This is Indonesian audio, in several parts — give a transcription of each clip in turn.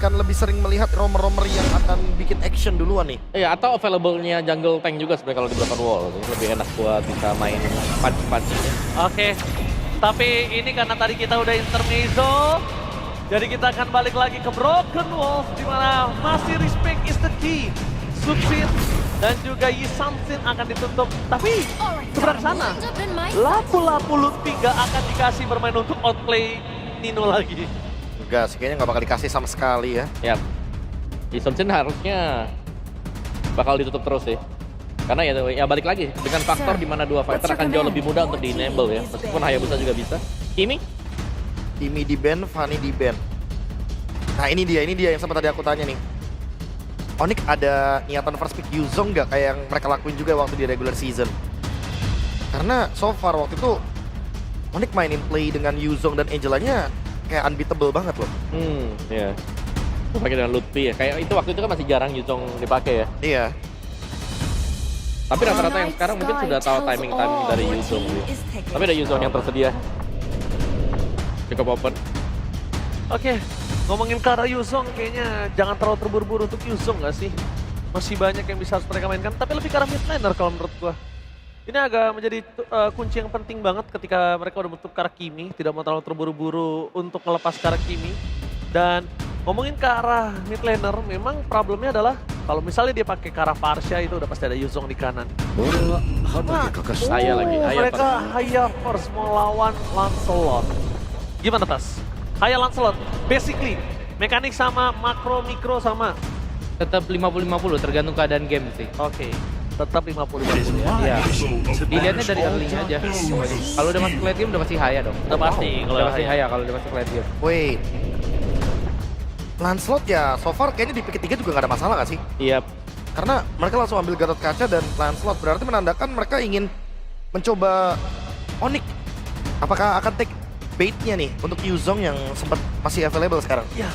akan lebih sering melihat romer-romer yang akan bikin action duluan nih. Iya, atau available-nya jungle tank juga sebenarnya kalau di Broken Wall. Lebih enak buat bisa main punch-punchnya. Oke, tapi ini karena tadi kita udah intermezzo, jadi kita akan balik lagi ke Broken Wolf di mana masih respect is the key. Subsin dan juga Yi Samsin akan ditutup, tapi seberang sana lapu-lapu Lutfi gak akan dikasih bermain untuk outplay Nino lagi. Enggak sih, kayaknya nggak bakal dikasih sama sekali ya. Ya, Isomsin harusnya bakal ditutup terus sih. Karena ya balik lagi dengan faktor di mana dua fighter akan jauh lebih mudah untuk di-enable ya. Meskipun Hayabusa juga bisa. Kimi? Kimi di ban, Fanny di ban. Nah ini dia yang sempat tadi aku tanya nih. Onyx ada niatan first pick Yuzong nggak kayak yang mereka lakuin juga waktu di regular season? Karena so far waktu itu Onyx mainin play dengan Yuzong dan Angelanya kayak unbeatable banget loh. Iya. Pakai dengan Lutfi ya. Kayak itu waktu itu kan masih jarang Yuzong dipakai ya. Iya. Tapi rata-rata yang sekarang mungkin sudah tahu timing dari Yuzong sih. Tapi ada Yuzong yang tersedia. Cukup open. Oke, ngomongin ke arah Yuzong kayaknya jangan terlalu terburu-buru untuk Yuzong gak sih? Masih banyak yang bisa mereka mainkan, tapi lebih ke arah mid laner kalau menurut gua. Ini agak menjadi kunci yang penting banget ketika mereka udah menutup ke arah Kimi, tidak mau terlalu terburu-buru untuk melepas ke arah Kimi. Dan ngomongin ke arah mid laner, memang problemnya adalah kalau misalnya dia pakai ke arah Farsha itu udah pasti ada Yuzong di kanan. Saya lagi, mereka Haya first mau lawan Lancelot. Gimana Tas? Haya Lancelot, basically mekanik sama, makro, mikro sama. Tetap 50-50 tergantung keadaan game sih. Oke, tetap 50 ya. Iya. Dilihatnya dari early-nya aja. Kalau udah masuk late game udah pasti Haya dong. Udah pasti kalau Udah pasti Haya kalau udah masuk late game. Wait. Lancelot ya so far kayaknya di pick ketiga juga gak ada masalah gak sih? Iya. Karena mereka langsung ambil Gatot Kaca dan Lancelot, berarti menandakan mereka ingin mencoba Onyx. Apakah akan take bait-nya nih untuk Yuzong yang sempat masih available sekarang? Ya,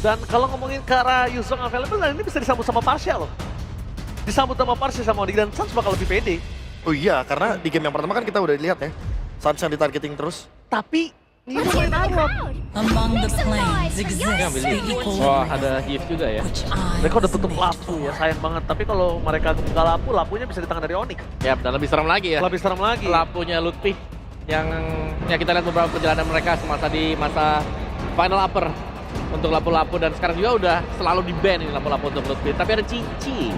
dan kalau ngomongin ke arah Yuzong available, nah ini bisa disambut sama Parsha loh. Disambut sama Parsha sama Onyx dan Sans bakal lebih pede. Oh iya, karena di game yang pertama kan kita udah lihat ya, Sans yang ditargeting terus. Tapi ini main Arlot. Among the planes exists the equal Wah, ada Yves juga ya. which I Mereka udah tutup lapu ya, sayang banget. Tapi kalau mereka buka lapu, lapunya bisa di tangan dari Onyx. Ya, dan lebih serem lagi ya. Lebih serem lagi. Lapunya Lutfi yang ya kita lihat beberapa perjalanan mereka semasa di masa final upper untuk lapu-lapu dan sekarang juga udah selalu di ban ini lapu-lapu untuk Lutfi. Tapi ada Cici.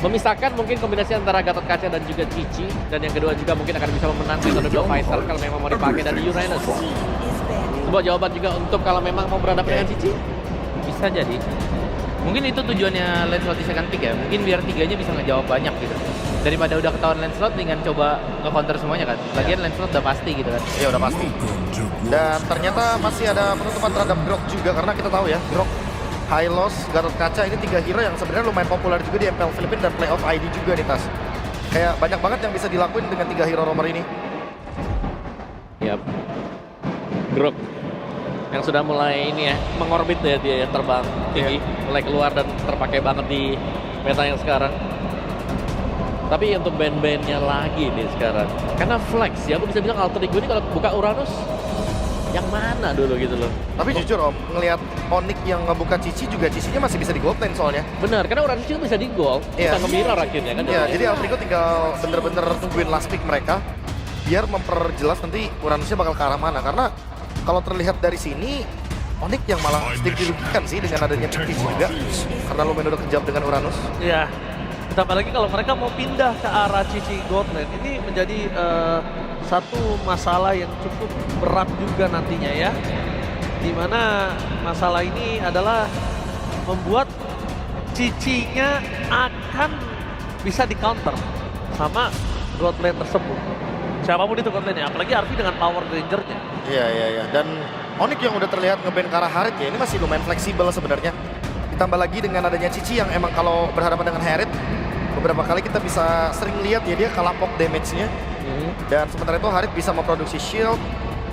Memisahkan mungkin kombinasi antara Gatot Kaca dan juga Cici, dan yang kedua juga mungkin akan bisa memenangkan Metode Duel Fighter kalau memang mau dipakai dari Uranus. Sebuah jawaban juga untuk kalau memang mau berhadapan dengan Cici. Bisa jadi. Mungkin itu tujuannya Lancelot di second pick ya. Mungkin biar tiganya bisa ngejawab banyak gitu. Daripada udah ketahuan Lancelot dengan coba nge-counter semuanya kan. Lagian Lancelot udah pasti gitu kan. Ya udah pasti. Dan ternyata masih ada penutupan terhadap Grok juga karena kita tahu ya, Grok, Hylos, Gatot Kaca ini 3 hero yang sebenarnya lumayan populer juga di MPL Filipina dan Playoff ID juga nih Tas. Kayak banyak banget yang bisa dilakuin dengan 3 hero romer ini. Yap. Grok yang sudah mulai ini ya mengorbit ya dia ya, terbang tinggi, mulai keluar dan terpakai banget di meta yang sekarang. Tapi untuk band-bandnya lagi nih sekarang, karena flex ya, aku bisa bilang alter ego ini kalau buka Uranus yang mana dulu gitu loh. Tapi jujur Om, ngelihat Onyx yang ngebuka Cici juga, Cicinya masih bisa di gold lane soalnya. Benar, karena Uranus juga bisa di gol, Iya. bisa nge-mirror akhirnya kan. Ya, jadi Alter Ego tinggal bener-bener tungguin last pick mereka biar memperjelas nanti Uranusnya bakal ke arah mana. Karena kalau terlihat dari sini, Onyx yang malah sedikit dirugikan sih dengan adanya pick juga. Karena lumayan udah kejam dengan Uranus. Ya, ditambah lagi kalau mereka mau pindah ke arah Cici Godland, ini menjadi satu masalah yang cukup berat juga nantinya ya. Dimana masalah ini adalah membuat Cici-nya akan bisa di counter sama Godland tersebut. Siapapun itu Godland-nya, apalagi Arfi dengan Power Ranger-nya. Iya. Dan Onyx yang udah terlihat nge-ban ke arah Harit ya, ini masih lumayan fleksibel sebenarnya. Ditambah lagi dengan adanya Cici yang emang kalau berhadapan dengan Harit, beberapa kali kita bisa sering lihat ya dia kalah pop damage-nya. Dan sementara itu Harit bisa memproduksi shield.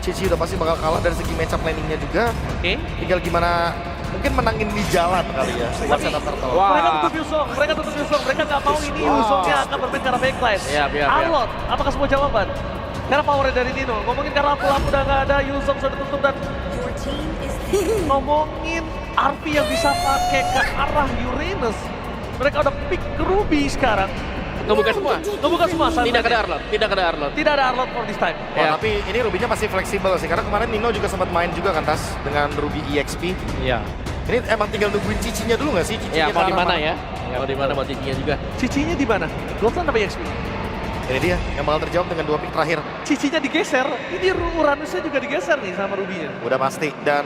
Cici udah pasti bakal kalah dari segi matchup planning-nya juga. Oke. Tinggal gimana mungkin menangin di jalan kali ya. Buat setup turtle. Mereka tutup Yuzong, mereka nggak mau ini Yuzongnya akan bermain ke arah backline. Iya. Arlot, apakah sebuah jawaban? Karena powernya dari Nino, ngomongin karena lapu-lapu udah nggak ada, Yuzong sudah tutup dan ngomongin Arpi yang bisa pakai ke arah Uranus. Mereka udah pick ke Ruby sekarang. Ngebuka semua. Ngebuka semua. Tidak ada Arlot, tidak ada Arlot. Tidak ada Arlot for this time. Wah, Ya. tapi ini Ruby-nya masih fleksibel sih, karena kemarin Nino juga sempat main juga kan Tas dengan Ruby EXP. Iya. Ini emang tinggal nungguin cicinya dulu nggak sih? Ya, Cicinya mau ke di arah mana ya? Ya, mau di mana mau cicinya juga. Cicinya di mana? Goldland apa EXP? Ini dia yang bakal terjawab dengan 2 pick terakhir. Cicinya digeser. Ini Uranusnya juga digeser nih sama Ruby-nya. Udah pasti. Dan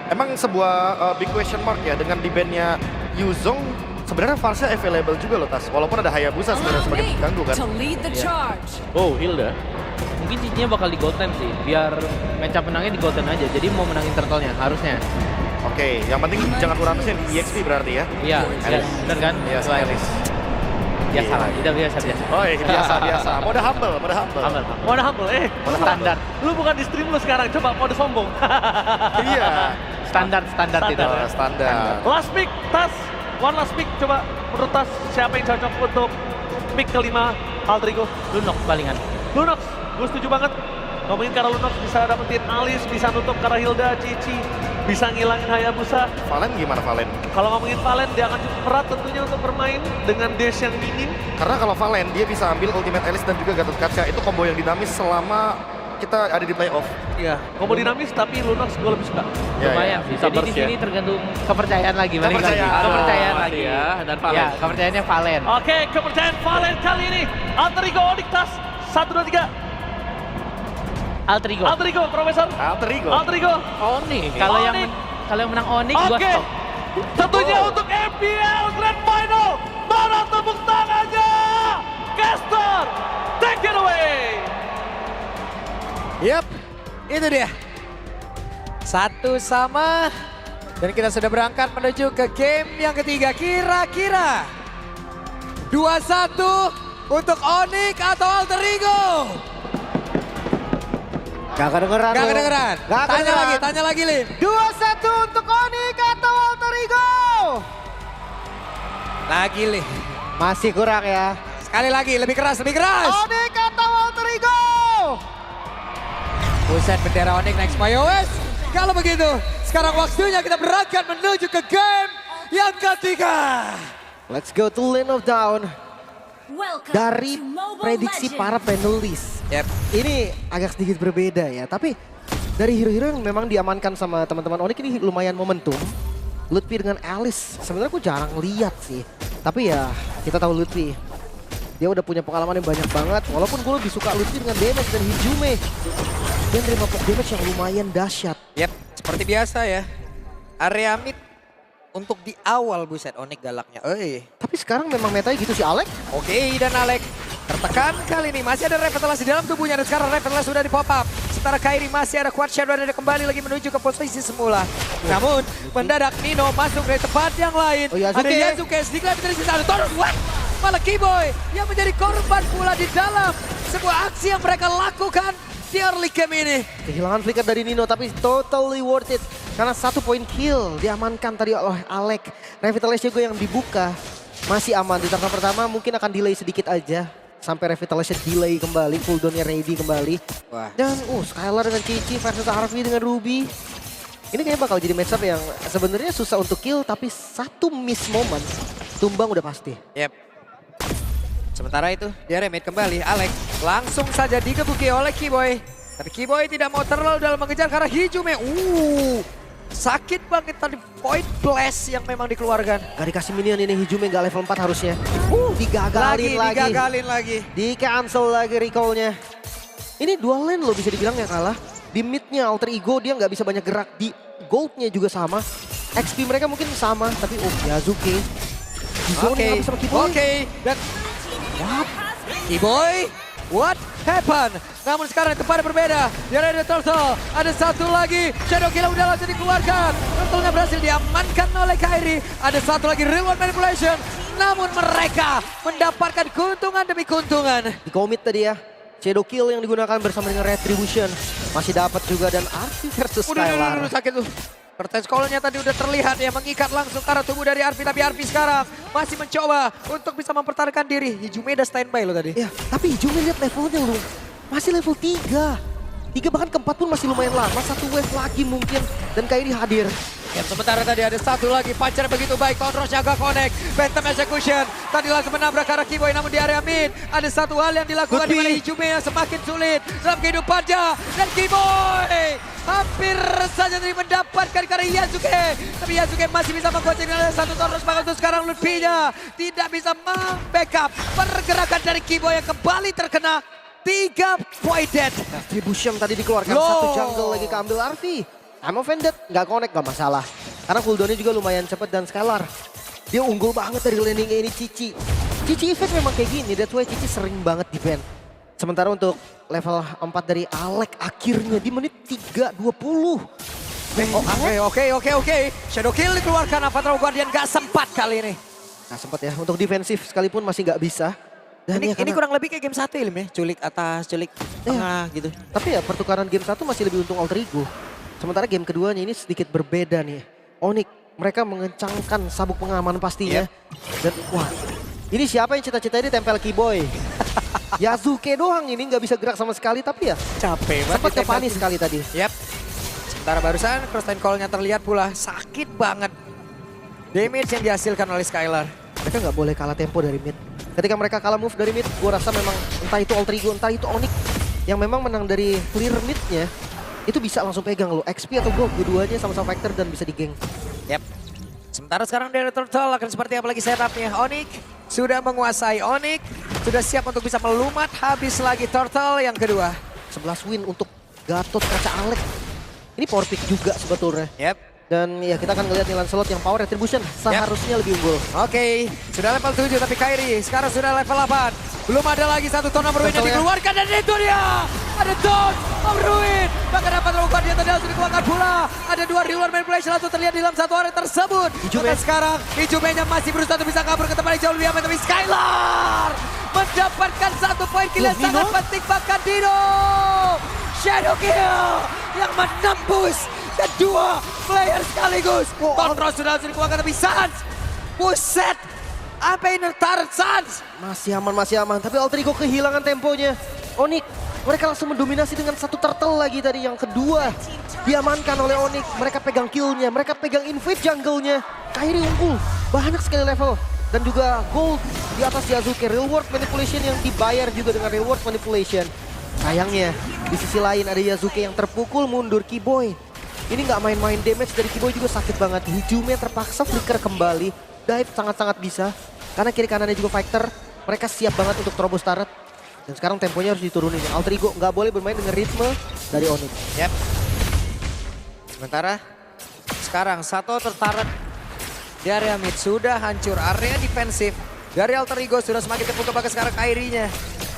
emang sebuah big question mark ya dengan di bandnya Yuzong. Sebenarnya Varsnya available juga loh Tas. Walaupun ada Hayabusa sebenarnya Allow sebagai me pengganggu kan. to lead the charge. Oh, Hilda. Mungkin cicinya bakal di Gold Time sih, biar matchup menangnya di Gold Time aja. Jadi mau menangin turtle-nya harusnya. Oke, yang penting jangan Uranusnya di EXP berarti ya. Iya, Alice. bener kan? Iya, Alice. Biasa lah, tidak biasa. Oh iya, biasa. Mode humble. Aman. Mode humble, Standar, lu bukan di stream lu sekarang, coba mode sombong. Iya. standar itu. Oh, standar. Last pick, Tas. One last pick, coba menurut Tas siapa yang cocok untuk pick kelima Aldrigo? Lunok palingan. Lunox, gue setuju banget. Ngomongin karena Lunox bisa dapetin Alice, bisa nutup karena Hilda, Cici, bisa ngilangin Hayabusa. Valen gimana Valen? Kalau ngomongin Valen, dia akan cukup berat tentunya untuk bermain dengan dash yang minim. Karena kalau Valen dia bisa ambil Ultimate Alice dan juga Gatot Kaca. Itu combo yang dinamis selama kita ada di playoff. Iya, combo dinamis tapi Lunox gue lebih suka. Ya, Lumayan sih. Bisa Jadi di burst sini tergantung kepercayaan lagi. balik lagi. Kepercayaan. Kepercayaan Pasti lagi. ya, dan Valen. Ya, kepercayaannya Valen. Oke, kepercayaan Valen kali ini. Alterigo Onyx Tas, 1, 2, 3. Alterigo. Alterigo, Profesor. Alter Ego. Alterigo. Onyx. Kalau yang Onyx. kalau yang menang Onyx gua Oke, stop. tentunya Oh. untuk MPL Grand Final. Mana tepuk tangannya? Caster, take it away. Yap, itu dia. 1-1 dan kita sudah berangkat menuju ke game yang ketiga. Kira-kira 2-1 untuk Onyx atau Alterigo? Gak kedengeran. Gak kedengeran. Gak Tanya kedengeran. tanya lagi Lim. 2-1 untuk Onyx atau Alterigo. Lagi Lim. Masih kurang ya. Sekali lagi, lebih keras, lebih keras. Onyx atau Alterigo. Buset, bendera Onyx next iOS. Kalau begitu, sekarang waktunya kita berangkat menuju ke game yang ketiga. Let's go to Lane of Down. Welcome Dari to Mobile prediksi Legends. para penulis. Yep. Ini agak sedikit berbeda ya. Tapi dari hero-hero yang memang diamankan sama teman-teman Onyx ini lumayan momentum. Lutfi dengan Alice. Sebenarnya aku jarang lihat sih. Tapi ya kita tahu Lutfi. Dia udah punya pengalaman yang banyak banget. Walaupun gue lebih suka Lutfi dengan damage dan Hijume. Dia nerima poke damage yang lumayan dahsyat. Yep, seperti biasa ya. Area mid untuk di awal buset Onyx galaknya. Tapi sekarang memang metanya gitu sih Alek. Oke, dan Alek tertekan kali ini. Masih ada revitalisasi dalam tubuhnya dan sekarang revitalisasi sudah di pop up. Sementara Kairi masih ada quad shadow dan ada kembali lagi menuju ke posisi semula. Namun mendadak Nino masuk dari tempat yang lain. Oh, Yasuke. Ada Yasuke sedikit lebih dari sisa. Ada Torus. What? Malah Keyboy yang menjadi korban pula di dalam sebuah aksi yang mereka lakukan di early game ini. Kehilangan flicker dari Nino tapi totally worth it. Karena 1 point kill diamankan tadi oleh Alek. Revitalize juga yang dibuka masih aman. Di turn pertama mungkin akan delay sedikit aja. Sampai Revitalize delay kembali, cooldownnya ready kembali. Wah. Dan Skylar dengan Cici versus Arvi dengan Ruby. Ini kayaknya bakal jadi matchup yang sebenarnya susah untuk kill. Tapi satu miss moment, tumbang udah pasti. Yep. Sementara itu dia remit kembali. Alek langsung saja digebuki oleh Keyboy. Tapi Keyboy tidak mau terlalu dalam mengejar karena Hijume. Sakit banget tadi Void Blast yang memang dikeluarkan. Gak dikasih minion ini Hijume gak level 4 harusnya. Digagalin lagi. Digagalin lagi. Di cancel lagi recall-nya. Ini dual lane loh bisa dibilang ya kalah. Di mid-nya Alter Ego dia nggak bisa banyak gerak. Di gold-nya juga sama. XP mereka mungkin sama. Tapi Yasuke. Oke. Oke. Dan What? Keyboy, what happened? Namun sekarang tempatnya berbeda. Dia ada Turtle, ada satu lagi. Shadow Kill udah langsung dikeluarkan. Turtle-nya berhasil diamankan oleh Kairi. Ada satu lagi reward manipulation. Namun mereka mendapatkan keuntungan demi keuntungan. Di commit tadi ya. Shadow Kill yang digunakan bersama dengan Retribution. Masih dapat juga dan Arfi versus Skylar. Udah sakit tuh. Pertes call-nya tadi udah terlihat ya mengikat langsung ke arah tubuh dari Arfi. Tapi Arfi sekarang masih mencoba untuk bisa mempertahankan diri. Hijume udah standby lo tadi. Ya, tapi Hijume lihat levelnya lu. Masih level 3. 3 bahkan keempat pun masih lumayan lama. Satu wave lagi mungkin. Dan Kairi hadir. Sementara tadi ada satu lagi Pancer begitu baik, Tondros jaga connect, Phantom Execution. Tadi langsung menabrak ke arah Kiboy, namun di area mid ada satu hal yang dilakukan di mana Hijume yang semakin sulit dalam kehidupannya. Dan Kiboy hampir saja tadi mendapatkan ke arah Yasuke. Tapi Yasuke masih bisa menggocek dengan satu Tondros, bahkan untuk sekarang Lutfi-nya tidak bisa membackup pergerakan dari Kiboy yang kembali terkena 3 point dead. Tribution tadi dikeluarkan, satu jungle lagi keambil Arfi. I'm offended, nggak connect gak masalah. Karena cooldownnya juga lumayan cepat dan Skylar. Dia unggul banget dari landingnya ini Cici. Cici effect memang kayak gini, that's why Cici sering banget di ban. Sementara untuk level 4 dari Alek akhirnya di menit 3:20. Oke. Shadow Kill dikeluarkan, Avatar Guardian gak sempat kali ini. Nah sempat ya, untuk defensif sekalipun masih nggak bisa. Dan Ini, ya karena- kurang lebih kayak game 1 Ilm ya, culik atas, culik tengah gitu. Tapi ya pertukaran game 1 masih lebih untung Alter Ego. Sementara game keduanya ini sedikit berbeda nih. Onyx, mereka mengencangkan sabuk pengaman pastinya. Dan wah, ini siapa yang cita-citanya ditempel Kiboy? Yasuke doang ini nggak bisa gerak sama sekali, tapi ya Capek sempat ke panis sekali tadi. Yap. Sementara barusan crossline call-nya terlihat pula sakit banget. Damage yang dihasilkan oleh Skylar. Mereka nggak boleh kalah tempo dari mid. Ketika mereka kalah move dari mid, gue rasa memang entah itu Alter Ego, entah itu Onyx yang memang menang dari clear midnya, itu bisa langsung pegang lo. XP atau Go, keduanya sama-sama factor dan bisa digeng. Yap. Sementara sekarang dari Turtle akan seperti apa lagi setupnya. Onyx sudah menguasai, Onyx sudah siap untuk bisa melumat. Habis lagi Turtle yang kedua. 11 win untuk Gatot Kaca Alek. Ini power pick juga sebetulnya. Yap. Dan ya kita akan ngeliat nih Lancelot yang power retribution seharusnya lebih unggul. Oke, sudah level 7 tapi Kairi sekarang sudah level 8. Belum ada lagi satu ton Ruin yang dikeluarkan dan itu dia. Ada ton Ruin. Bahkan dapat lakukan dia tadi langsung dikeluarkan pula. Ada 2 reward manipulation langsung terlihat di dalam satu area tersebut. Dan sekarang Hijume-nya masih berusaha untuk bisa kabur ke tempat yang jauh lebih aman. Tapi Skylar mendapatkan 1 poin kill yang sangat penting. Bahkan Dino Shadow Kill yang menembus kedua player sekaligus. Tondros sudah langsung dikeluarkan tapi Sans. Buset. Apa inner turret Sans? Masih aman. Tapi Alter Ego kehilangan temponya. Onyx, mereka langsung mendominasi dengan satu turtle lagi tadi. Yang kedua, diamankan oleh Onyx. Mereka pegang killnya, mereka pegang invade jungle-nya. Kairi unggul, banyak sekali level. Dan juga gold di atas Yasuke. Real world manipulation yang dibayar juga dengan real world manipulation. Sayangnya, di sisi lain ada Yasuke yang terpukul mundur. Kiboy, ini nggak main-main, damage dari Kiboy juga sakit banget. Hijume terpaksa flicker kembali. Dive sangat-sangat bisa. Karena kiri kanannya juga fighter. Mereka siap banget untuk terobos turret. Dan sekarang temponya harus diturunin. Alter Ego nggak boleh bermain dengan ritme dari Onyx. Yap. Sementara sekarang satu tertarik di area mid sudah hancur. Area defensif dari Alter Ego sudah semakin terpukul. Bahkan sekarang Kairinya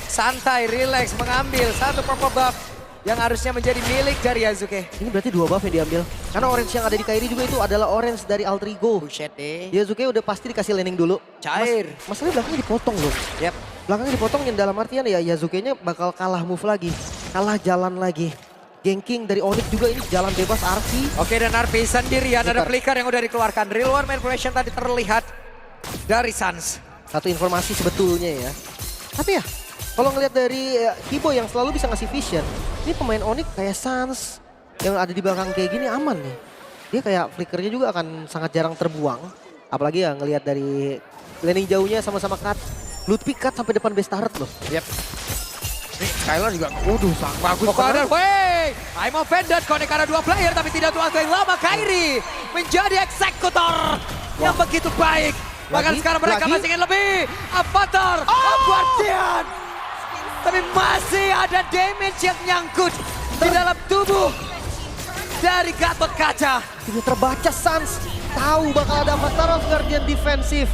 santai, relax, mengambil satu purple buff yang harusnya menjadi milik dari Yasuke. Ini berarti 2 buff yang diambil. Karena orange yang ada di Kairi juga itu adalah orange dari Alter Ego. Buset deh. Yasuke udah pasti dikasih landing dulu. Cair. Masalahnya belakangnya dipotong loh. Yap. Belakangnya dipotong yang dalam artian ya Yasuke-nya bakal kalah move lagi. Kalah jalan lagi. Ganking dari Onyx juga ini jalan bebas Arfi. Oke, dan Arfi sendirian ada Flicker. flicker yang udah dikeluarkan. Real world manipulation tadi terlihat dari Sans. Satu informasi sebetulnya ya. Tapi ya kalau ngelihat dari Kiboy yang selalu bisa ngasih vision. Ini pemain Onyx kayak Sans yang ada di belakang kayak gini aman nih. Dia kayak flickernya juga akan sangat jarang terbuang. Apalagi ya ngelihat dari landing jauhnya sama-sama cut. Lutfi cut sampai depan base turret loh. Yap. Skylar juga, waduh sangat bagus. Padahal, wey, I'm offended. Connect ada 2 player tapi tidak tuh waktu yang lama. Kairi menjadi eksekutor yang begitu baik. Bahkan sekarang mereka masih ingin lebih. Avatar, Guardian. Tapi masih ada damage yang nyangkut di dalam tubuh dari Gatot Kaca. Tidak terbaca Sans. Tahu bakal ada Avatar of Guardian defensif.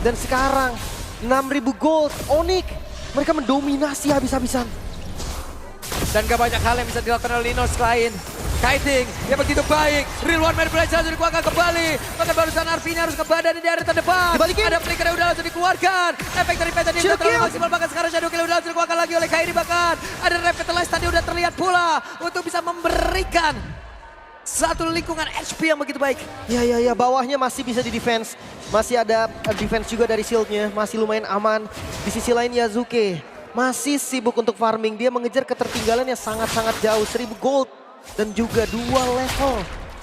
Dan sekarang 6.000 gold. Onyx, mereka mendominasi habis-habisan. Dan gak banyak hal yang bisa dilakukan oleh Lino selain kiting yang begitu baik. Real one manipulation langsung dikeluarkan kembali. Bahkan barusan Arvinya harus ke badan di area terdepan. Dibalikin. Ada flicker yang udah langsung dikeluarkan. Efek dari Phantom yang udah terlalu maksimal. Bahkan sekarang Shadow Kill udah langsung dikeluarkan lagi oleh Kairi. Bahkan ada Revitalize tadi udah terlihat pula untuk bisa memberikan satu lingkungan HP yang begitu baik. Ya, bawahnya masih bisa di defense. Masih ada defense juga dari shieldnya. Masih lumayan aman. Di sisi lain Yasuke masih sibuk untuk farming. Dia mengejar ketertinggalan yang sangat-sangat jauh. 1000 gold dan juga 2 level.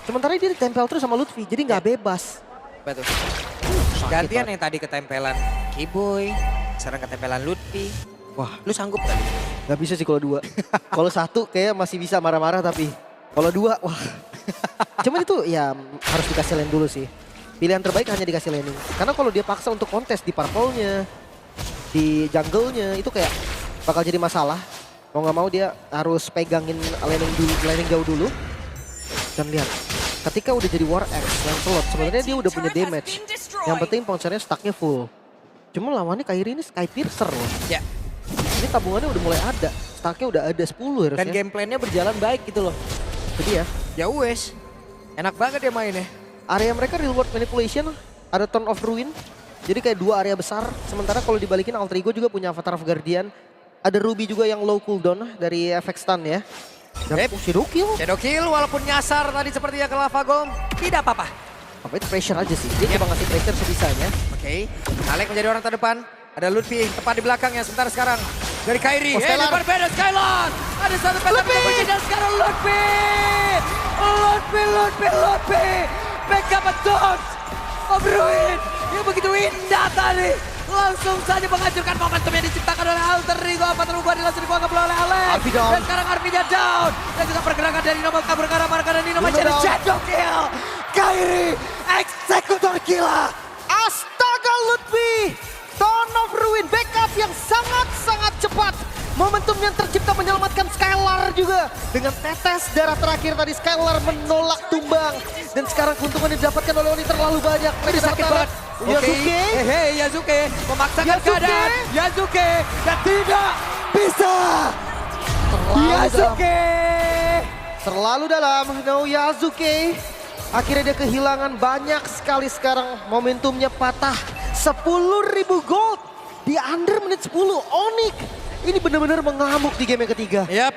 Sementara dia ditempel terus sama Lutfi, jadi nggak bebas. Betul. Sakit Gantian banget. yang tadi ketempelan Kiboy, sekarang ketempelan Lutfi. Wah, Lu sanggup tadi? nggak bisa sih kalau 2. Kalau 1 kayak masih bisa marah-marah, tapi kalau 2, wah. Cuman itu ya harus dikasih lane dulu sih. Pilihan terbaik hanya dikasih laning. Karena kalau dia paksa untuk kontes di purple-nya, di jungle-nya, itu kayak bakal jadi masalah. Mau nggak mau dia harus pegangin laning jauh dulu. Dan lihat, ketika udah jadi War Axe Lancelot, sebenarnya dia udah punya damage. Yang penting poncernya stacknya full. Cuma lawannya Kairi ini Sky Piercer loh. Ya. Ini tabungannya udah mulai ada, stacknya udah ada 10 harusnya. Dan game plan-nya berjalan baik gitu loh. Jadi ya, Ya wes, enak banget dia mainnya. area mereka real world manipulation, ada Turn of Ruin. Jadi kayak 2 area besar. Sementara kalau dibalikin Alter Ego juga punya Avatar of Guardian. Ada Ruby juga yang low cooldown dari efek stun ya. Dan Shadow Kill. Shadow Kill walaupun nyasar tadi sepertinya ke Lava Gom, tidak apa-apa. Apa itu pressure aja sih. Dia coba ngasih pressure sebisanya. Oke, Alek menjadi orang terdepan. Ada Lutfi tepat di belakangnya sebentar sekarang. Dari Kairi, Oh, Skylar. berbeda Skylar. Ada satu petak kekunci dan sekarang Lutfi. Lutfi. Backup dodge of Ruin. Yang begitu indah tadi. Langsung saja menghancurkan momentum yang diciptakan oleh Alter Ego. Avatar Guardian langsung dibuang oleh Alek. Arfi down. Dan sekarang Arfi-nya down. Dan juga pergerakan dari Nino kabur ke arah markas dan Nino mencari down. Shadow Kill. Kairi, eksekutor gila. Astaga Lutfi! Turn of Ruin, backup yang sangat-sangat cepat. Momentum yang tercipta menyelamatkan Skylar juga. Dengan tetes darah terakhir tadi Skylar menolak tumbang. Dan sekarang keuntungan yang didapatkan oleh Oni terlalu banyak. Ini sakit banget. Yasuke. Yasuke memaksakan Yasuke. keadaan. Yasuke dan tidak bisa. Yasuke. Terlalu dalam, no Yasuke. Akhirnya dia kehilangan banyak sekali sekarang. Momentumnya patah. 10.000 gold di under menit 10. Onyx ini benar-benar mengamuk di game yang ketiga. Yap.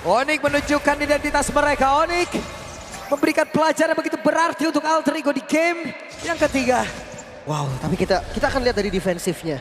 Onyx menunjukkan identitas mereka. Onyx memberikan pelajaran begitu berarti untuk Alter Ego di game yang ketiga. Wow, tapi kita akan lihat dari defensifnya.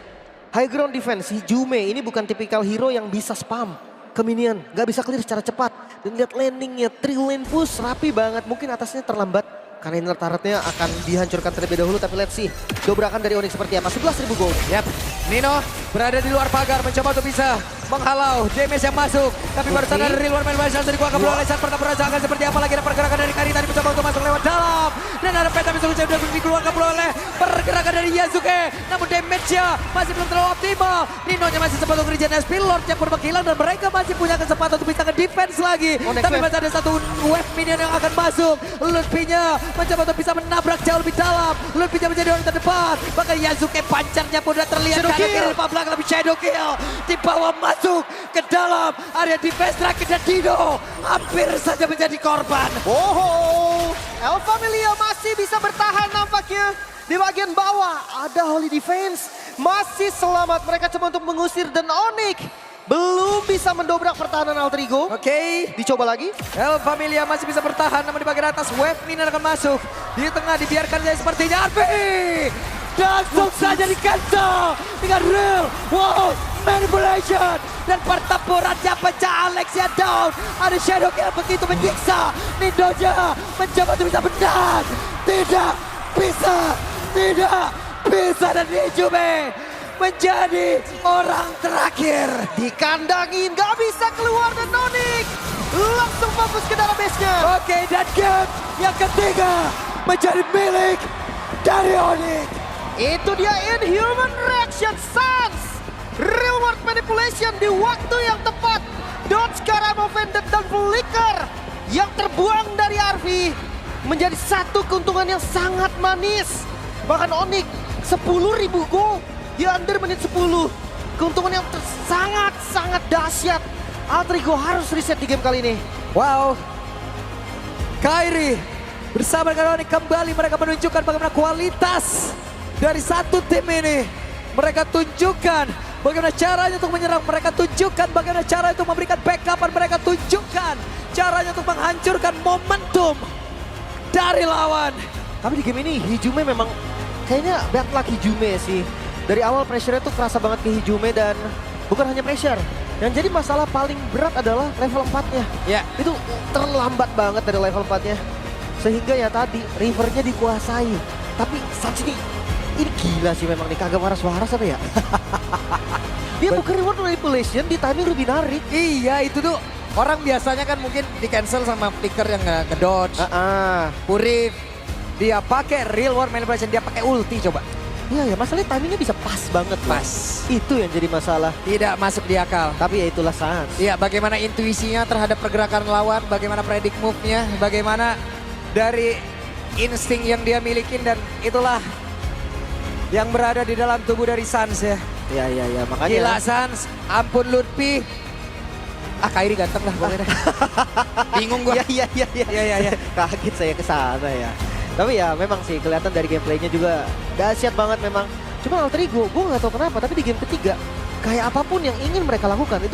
High ground defense, Hijume ini bukan tipikal hero yang bisa spam ke minion. Gak bisa clear secara cepat. Dan lihat landingnya, 3 lane push rapi banget. Mungkin atasnya terlambat karena inner turretnya akan dihancurkan terlebih dahulu. Tapi let's see, dobrakan dari Onyx seperti apa. 11.000 gold. Yap. Nino berada di luar pagar mencoba untuk bisa menghalau damage yang masuk. Tapi baru sadar dari luar main bahasa dari kuangka bola saat pertempuran akan seperti apa lagi. Ada pergerakan dari Kairi tadi mencoba untuk masuk lewat dalam. Dan ada peta misalnya sudah dikeluarkan oleh pergerakan dari Yasuke. Namun damage-nya masih belum terlalu optimal. Nino-nya masih sempat untuk regen SP. Lord-nya pun menghilang dan mereka masih punya kesempatan untuk bisa nge-defense lagi. Tapi masih ada satu wave minion yang akan masuk. Lutfi-nya mencoba untuk bisa menabrak jauh lebih dalam. Lutfi-nya menjadi orang terdepan. Bahkan Yasuke pancarnya pun sudah terlihat. Shadow Kanan kill. kiri depan belakang tapi Shadow Kill dibawa masuk ke dalam area defense terakhir dan Dino hampir saja menjadi korban. Oh, El Familia masih bisa bertahan nampaknya. Di bagian bawah ada Holy Defense. Masih selamat, mereka coba untuk mengusir dan Onyx belum bisa mendobrak pertahanan Alter Ego. Oke, Dicoba lagi. El Familia masih bisa bertahan namun di bagian atas wave minion akan masuk. Di tengah dibiarkan saja sepertinya Arfi. Langsung saja di cancel dengan real world manipulation. Dan pertempurannya pecah, Alexia down. Ada Shadow Kill begitu menyiksa. Nindonya mencoba untuk bisa menang. Tidak bisa dan Hijume menjadi orang terakhir. Dikandangin, gak bisa keluar dan Onyx langsung fokus ke dalam base-nya. Oke, dan game yang ketiga menjadi milik dari Onyx. Itu dia Inhuman Reaction Sans. Real world manipulation di waktu yang tepat. Dodge Karamoven dan Flicker yang terbuang dari Arfi menjadi satu keuntungan yang sangat manis. Bahkan Onyx 10.000 gold di under menit 10. Keuntungan yang sangat-sangat dahsyat. Alter Ego harus reset di game kali ini. Wow. Kairi bersama dengan Onyx kembali mereka menunjukkan bagaimana kualitas dari satu tim ini. Mereka tunjukkan bagaimana caranya untuk menyerang. Mereka tunjukkan bagaimana cara untuk memberikan backupan. Mereka tunjukkan caranya untuk menghancurkan momentum dari lawan. Tapi di game ini Hijume memang kayaknya bad luck Hijume sih. Dari awal pressure-nya tuh kerasa banget ke Hijume dan bukan hanya pressure. Yang jadi masalah paling berat adalah level 4-nya. Ya. Itu terlambat banget dari level 4-nya. Sehingga ya tadi rivernya dikuasai. Tapi Suns ini gila sih memang nih, kagak waras-waras apa ya? Dia bukan reward manipulation, di timing lebih narik. Iya itu tuh orang biasanya kan mungkin di cancel sama flicker yang nge-dodge. Purif. Dia pakai real world manipulation, dia pakai ulti coba. Iya ya, masalahnya timingnya bisa pas banget loh. Pas. Itu yang jadi masalah. Tidak masuk di akal. Tapi ya itulah Suns. Iya, bagaimana intuisinya terhadap pergerakan lawan, bagaimana predict move-nya, bagaimana dari insting yang dia milikin, dan itulah yang berada di dalam tubuh dari Suns ya. Iya, makanya. Gila Suns, ampun Lutfi. Kairi ganteng lah pokoknya. Bingung gua. Iya. Kaget saya ke sana ya. Tapi ya memang sih kelihatan dari gameplaynya juga dahsyat banget memang. Cuma Alter Ego, gue nggak tahu kenapa, tapi di game ketiga kayak apapun yang ingin mereka lakukan itu